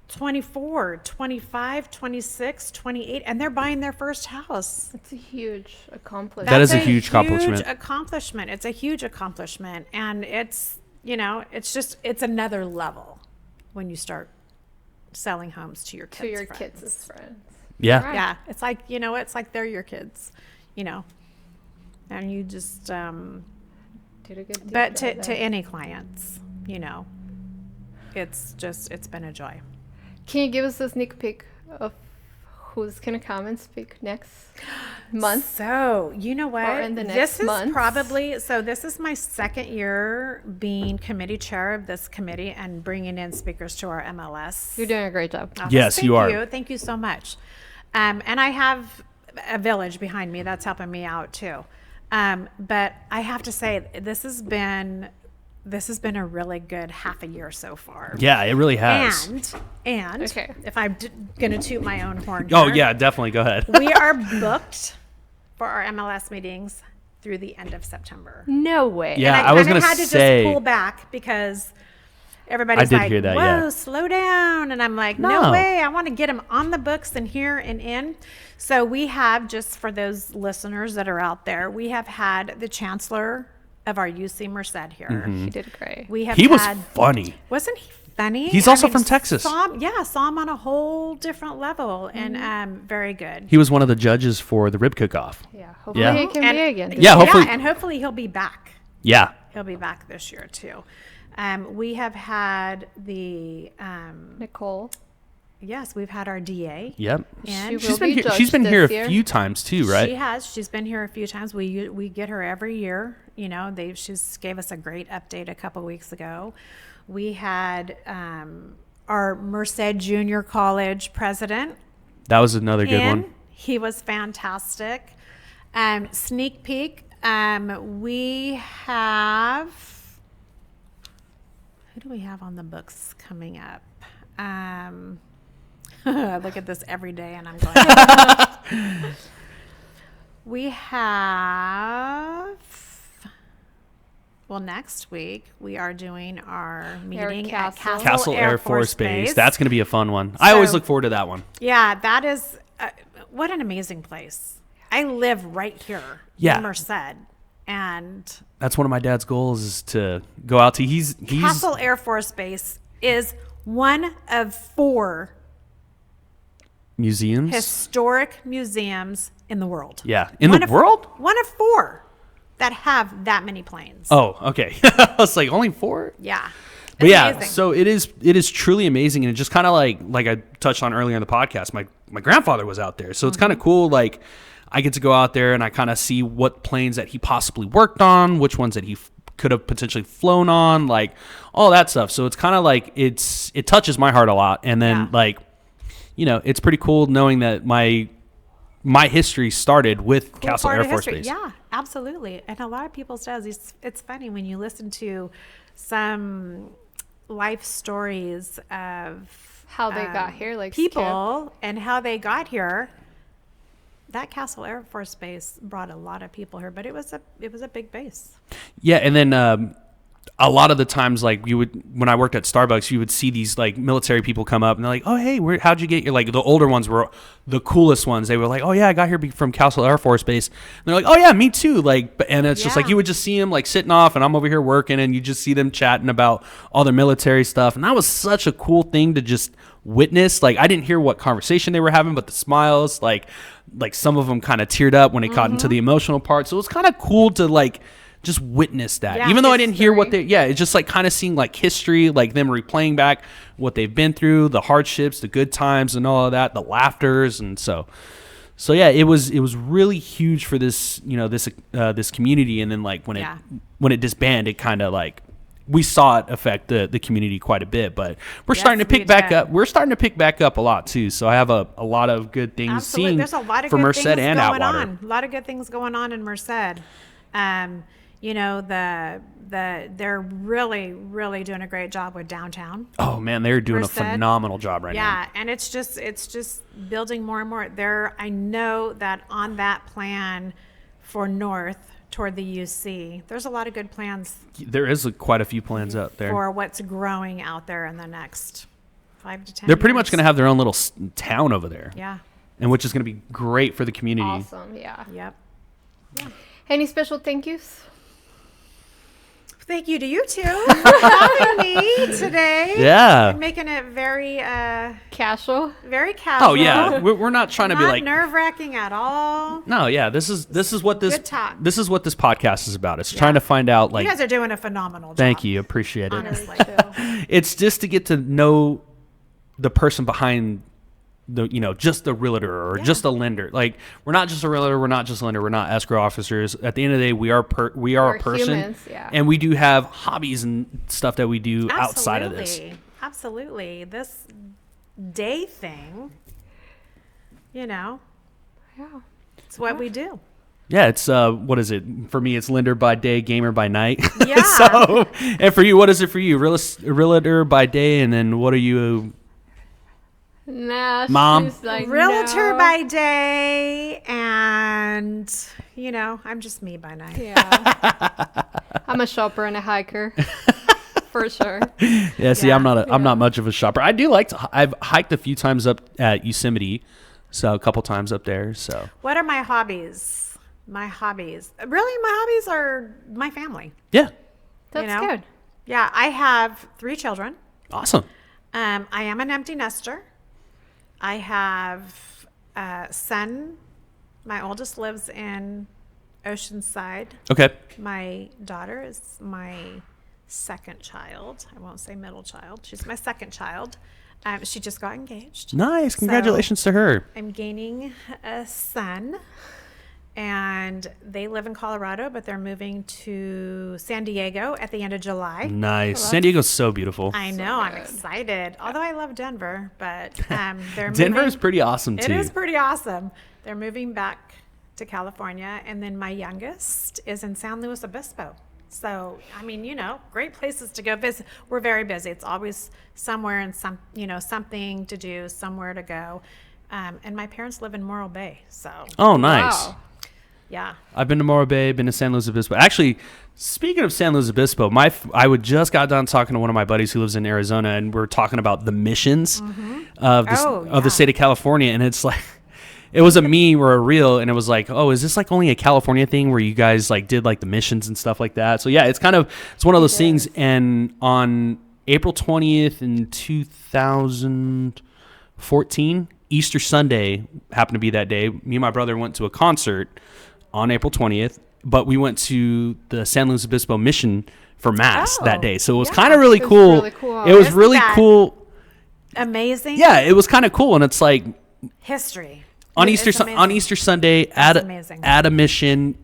24, 25, 26, 28, and they're buying their first house. It's a huge accomplishment. That is That's a huge accomplishment. It's a huge accomplishment. And it's, you know, it's another level when you start selling homes to your kids' to your friends. kids' friends. Yeah. Right. Yeah. It's like, you know, it's like they're your kids, you know, and you just, Did a good deal but to there. any clients, you know, it's been a joy. Can you give us a sneak peek of who's going to come and speak next month? So, you know what? Or in the next this is months? this is my second year being committee chair of this committee and bringing in speakers to our MLS. You're doing a great job. office. Yes, you are. Thank you so much. And I have a village behind me that's helping me out too. But I have to say, this has been a really good half a year so far. Yeah, it really has. And Okay. if I'm going to toot my own horn Oh, here, yeah, definitely. Go ahead. we are booked for our MLS meetings through the end of September. No way. Yeah, And I was kinda going to had to say. just pull back because everybody's did like, hear that, whoa, yeah. slow down. And I'm like, No. no way. I want to get them on the books and here and in. So we have, just for those listeners that are out there, we have had the chancellor of our UC Merced here. He did great. We have He was had, funny. wasn't he funny? He's also from Texas. Saw him on a whole different level and very good. He was one of the judges for the rib cook-off. Yeah. Hopefully Yeah. he can be again. Yeah, hopefully- and hopefully he'll be back. Yeah. He'll be back this year too. We have had the Nicole. yes, we've had our DA. Yep. And She She's will be been here. judged She's been here this a year. few times too, right? She has. She's been here a few times. We get her every year. You know, she's gave us a great update a couple weeks ago. We had our Merced Junior College president. That was another good in. one. He was fantastic. Sneak peek. We have. Who do we have on the books coming up? I look at this every day and I'm going. We have. Well, next week we are doing our meeting at Castle. Castle Air Force Base. That's going to be a fun one. I So- always look forward to that one. Yeah, that is what an amazing place. I live right here Yeah. in Merced, and That's one of my dad's goals is to go out to. He's Castle Air Force Base is one of 4 museums. historic museums in the world. Yeah, in One the of- world. One of 4 that have that many planes. Oh, okay. I was like, only 4. Yeah. But It's yeah, amazing. so it is truly amazing, and it just kind of like I touched on earlier in the podcast. My grandfather was out there, so it's kind of cool. Like I get to go out there and I kind of see what planes that he possibly worked on, which ones that he could have potentially flown on, like all that stuff. So it's kind of like it touches my heart a lot. And then Yeah. like, it's pretty cool knowing that my history started with Cool Castle part Air of Force history. Base. Yeah, absolutely. And a lot of people says it's funny when you listen to some life stories of How they got here, like people and how they got here. That Castle Air Force Base brought a lot of people here, but it was a big base. Yeah, and then a lot of the times, like when I worked at Starbucks, you would see these like military people come up and they're like, "Oh, hey, how'd you get your?" Like the older ones were the coolest ones. They were like, "Oh yeah, I got here from Castle Air Force Base." And they're like, "Oh yeah, me too." Like, and it's just like Yeah. you would just see them like sitting off, and I'm over here working, and you just see them chatting about all their military stuff, and that was such a cool thing to just witness. Like I didn't hear what conversation they were having, but the smiles, like some of them kind of teared up when it got into the emotional part. So it was kind of cool to like just witness that. Yeah, Even though I didn't hear what history. it's just like kind of seeing like history, like them replaying back what they've been through, the hardships, the good times and all of that, the laughters. And so yeah, it was really huge for this, this community. And then like when it disbanded, it kind of like, we saw it affect the community quite a bit, but we're starting to we pick back did. up. We're starting to pick back up a lot too. So I have a lot of good things Absolutely. seeing There's a lot of for good Merced things and going Atwater. on. A lot of good things going on in Merced. They're really, really doing a great job with downtown. Oh man, they're doing Merced. a phenomenal job right now. Yeah, and it's just building more and more. I know that on that plan for north toward the UC, there's a lot of good plans There is quite a few plans out there. for what's growing out there in the next 5 to 10 They're pretty years. much going to have their own little town over there, Yeah. and which is going to be great for the community. Awesome, yeah. Yep. Any special thank yous? Thank you to you two for having me today. Yeah. And making it very, Casual? very casual. Oh yeah, we're not trying to be Not like nerve-wracking at all. no, yeah. This is what this Good talk. this is what this podcast is about. It's trying to find out like. You guys are doing a phenomenal job. Thank you, appreciate it. Honestly. It's just to get to know the person behind the just the realtor or just a lender. Like we're not just a realtor, we're not just a lender, we're not escrow officers. At the end of the day, we are We're a person, humans, yeah. and we do have hobbies and stuff that we do outside of this. Absolutely. This day thing, Yeah. it's what we do. Yeah, it's what is it for me? It's lender by day, gamer by night. Yeah. So, and for you, what is it for you? Realtor by day, and then what are you? Nah, Mom? she's like, Realtor no. by day, and, I'm just me by night. Yeah. I'm a shopper and a hiker. For sure. Yeah, see, Yeah. I'm not much of a shopper. I do like to. I've hiked a few times up at Yosemite, so a couple times up there. So What are my hobbies? My hobbies. Really, my hobbies are my family. yeah, That's know? good. Yeah, I have 3 children. awesome. I am an empty nester. I have a son. My oldest lives in Oceanside. Okay, My daughter is my second child. I won't say middle child. She's my second child. She just got engaged. nice. Congratulations to her. I'm gaining a son, and they live in Colorado, but they're moving to San Diego at the end of July. Nice. San Diego's so beautiful. I know. I'm good. excited. Although I love Denver, but they're Denver moving. is pretty awesome It too. is pretty awesome. They're moving back to California, and then my youngest is in San Luis Obispo. So, I mean, great places to go visit. We're very busy. It's always somewhere and something to do, somewhere to go. And my parents live in Morro Bay, so Oh, nice. Wow. yeah. I've been to Morro Bay, been to San Luis Obispo. Actually, speaking of San Luis Obispo, I would just got done talking to one of my buddies who lives in Arizona, and we're talking about the missions of the state of California, and it's like. It was a meme or a reel, and it was like, oh, is this like only a California thing where you guys like did like the missions and stuff like that? So yeah, it's one of those things. And on April 20th in 2014, Easter Sunday happened to be that day. Me and my brother went to a concert on April 20th, but we went to the San Luis Obispo mission for mass Oh, that day. So it was yeah. kind of really It was cool. really cool. It was Isn't really that cool. Amazing. Yeah, it was kind of cool, and it's like. History. on It's amazing. on Easter Sunday amazing. at a mission,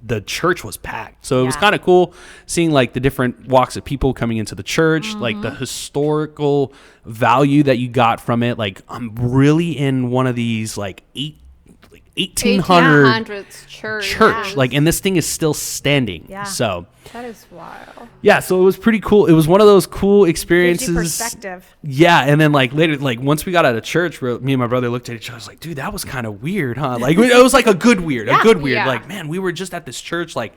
the church was packed. So it was Yeah. kind of cool seeing like the different walks of people coming into the church, like Mm-hmm. the historical value that you got from it. Like I'm really in one of these like 1800 1800s church. like, and this thing is still standing. Yeah. So That is wild. yeah, so it was pretty cool. It was one of those cool Gives experiences. you perspective. Yeah, and then like later, like once we got out of church, me and my brother looked at each other. I was like, "Dude, that was kind of weird, huh?" Like it was like a good weird. Yeah. Like, man, we were just at this church. Like,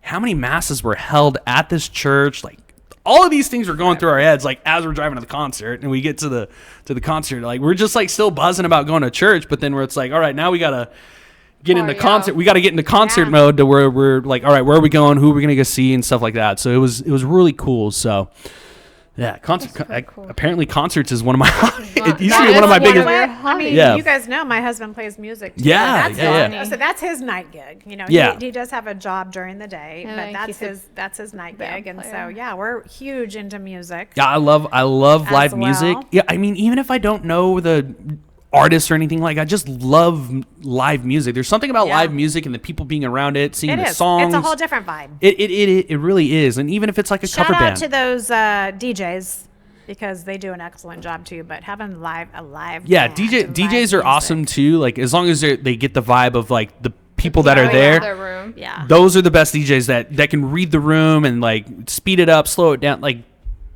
how many masses were held at this church? Like, all of these things were going through our heads. Like as we're driving to the concert, and we get to the concert, like we're just like still buzzing about going to church. But then where it's like, all right, now we gotta get into yeah. concert. We got to get into concert Yeah. mode to where we're like, all right, where are we going? Who are we gonna go see and stuff like that. So it was really cool. So yeah, pretty cool. apparently concerts is one of my it used to That be one of is my biggest. your I mean, Yeah. you guys know my husband plays music too. Yeah, that's yeah. So that's his night gig. You know, Yeah. he does have a job during the day, And but like he's a that's his night band gig. And so player. yeah, we're huge into music. Yeah, I love As live music. well. Yeah, I mean, even if I don't know the artists or anything, like I just love live music. There's something about Yeah. live music and the people being around it, singing It the is. songs. It's a whole different vibe. It really is. And even if it's like a Shout cover out band. to those DJs because they do an excellent job too. But having a live Yeah, band DJs and live are music. awesome too. Like as long as they get the vibe of like the people that are Going there. out their room. Yeah. Those are the best DJs that can read the room and like speed it up, slow it down. Like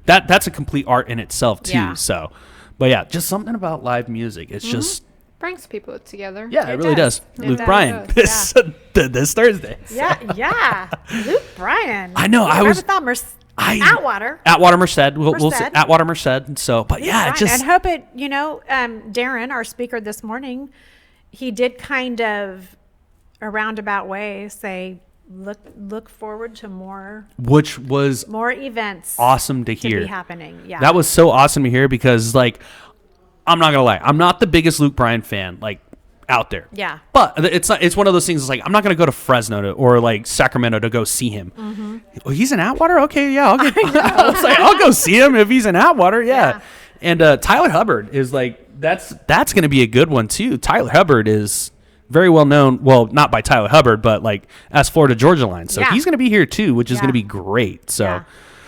that's a complete art in itself too. Yeah. So, but yeah, just something about live music. It's just Brings people together. yeah, it It really does. does. It Luke does. Bryan Does, this Thursday. Yeah. Luke Bryan. I know, I Whoever was- thought Atwater. Atwater Merced. We'll say Merced. Atwater Merced. So, but yeah, it Bryan. just And hope it, Darren, our speaker this morning, he did kind of a roundabout way say, look forward to more which was events awesome to to hear. be happening. Yeah. That was so awesome to hear because like I'm not gonna lie, I'm not the biggest Luke Bryan fan like out there. Yeah. But it's one of those things. It's like I'm not gonna go to Fresno or like Sacramento to go see him. Mm-hmm. Oh, he's in Atwater. Okay, yeah, I'll go see him if he's in Atwater. Yeah. And Tyler Hubbard is like that's gonna be a good one too. Tyler Hubbard is very well known. Well, not by Tyler Hubbard, but like as Florida Georgia Line. So Yeah. he's gonna be here too, which is Yeah. gonna be great. So. Yeah.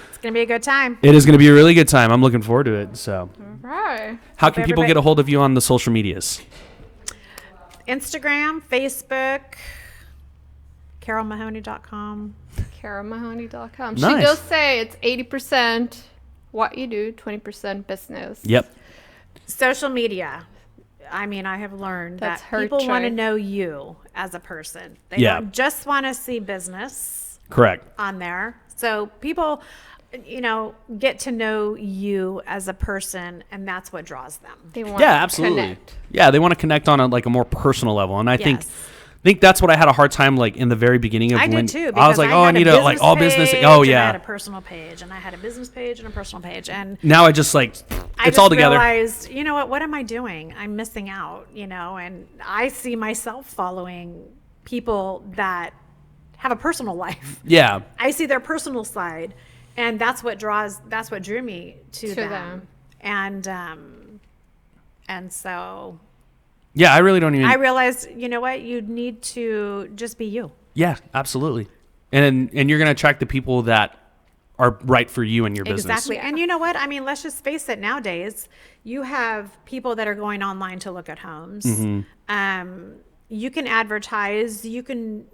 It's going to be a good time. It is going to be a really good time. I'm looking forward to it. So, Right. how can people everybody- get a hold of you on the social medias? Instagram, Facebook, carolmahoney.com. CarolMaghoney.com. Nice. She does say it's 80% what you do, 20% business. Yep. Social media. I mean, I have learned That's that her people want to choice. know you as a person. They Yeah. don't just want to see business Correct. on there. So people, get to know you as a person, and that's what draws them. They want Yeah, to absolutely. connect. Yeah, they want to connect on a more personal level, and I think Yes. that's what I had a hard time like in the very beginning of I when did too. I was like, oh, I need to like all business. Oh I had yeah. a personal page, and I had a business page and a personal page, and Now I just like I it's just all together. realized, you know what am I doing? I'm missing out, and I see myself following people that have a personal life. Yeah. I see their personal side, and that's what drew me to them. And so Yeah, I really don't even. I realized, you know what, you need to just be you. Yeah, absolutely. And you're gonna attract the people that are right for you and your business. Exactly. And you know what? I mean, let's just face it. Nowadays, you have people that are going online to look at homes. Mm-hmm. You can advertise. You can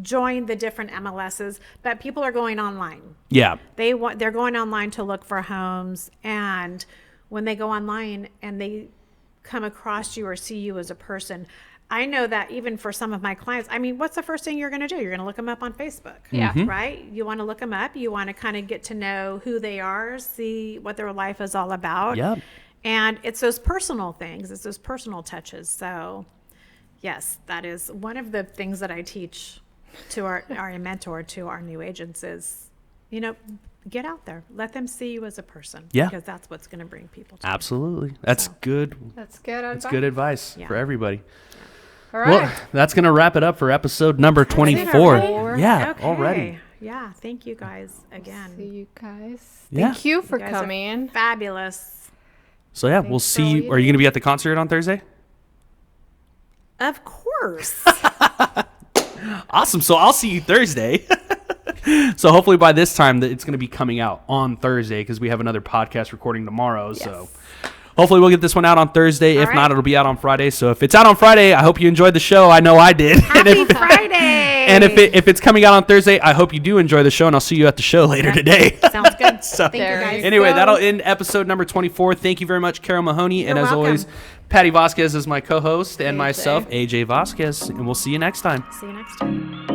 join the different MLSs, but people are going online. Yeah. They're going online to look for homes, and when they go online and they come across you or see you as a person, I know that even for some of my clients, I mean, what's the first thing you're going to do? You're going to look them up on Facebook. Yeah. Mm-hmm. Right? You want to look them up. You want to kind of get to know who they are, see what their life is all about. Yep. And it's those personal things. It's those personal touches. So yes, that is one of the things that I teach to our mentor, to our new agents is, get out there. Let them see you as a person. Yeah. Because that's what's going to bring people to you. Absolutely. That's So. good. That's good advice. That's good advice Yeah. for everybody. All right. Well, that's going to wrap it up for episode number 24. Yeah, Okay. already. Yeah. Thank you guys again. See you guys. Yeah. Thank you for You guys are coming. Fabulous. So yeah, we'll see you. Are you going to be at the concert on Thursday? Of course. Awesome. So I'll see you Thursday. So hopefully by this time that it's going to be coming out on Thursday because we have another podcast recording tomorrow. Yes. So hopefully we'll get this one out on Thursday. If right. not, it'll be out on Friday. So if it's out on Friday, I hope you enjoyed the show. I know I did. Happy Friday. And if it's coming out on Thursday, I hope you do enjoy the show, and I'll see you at the show later today. Sounds good. So, Thank you, guys. anyway, that'll end episode number 24. Thank you very much, Carol Maghoney. And as welcome. always, Patty Vasquez is my co-host, and AJ. myself, AJ Vasquez. And we'll see you next time. See you next time.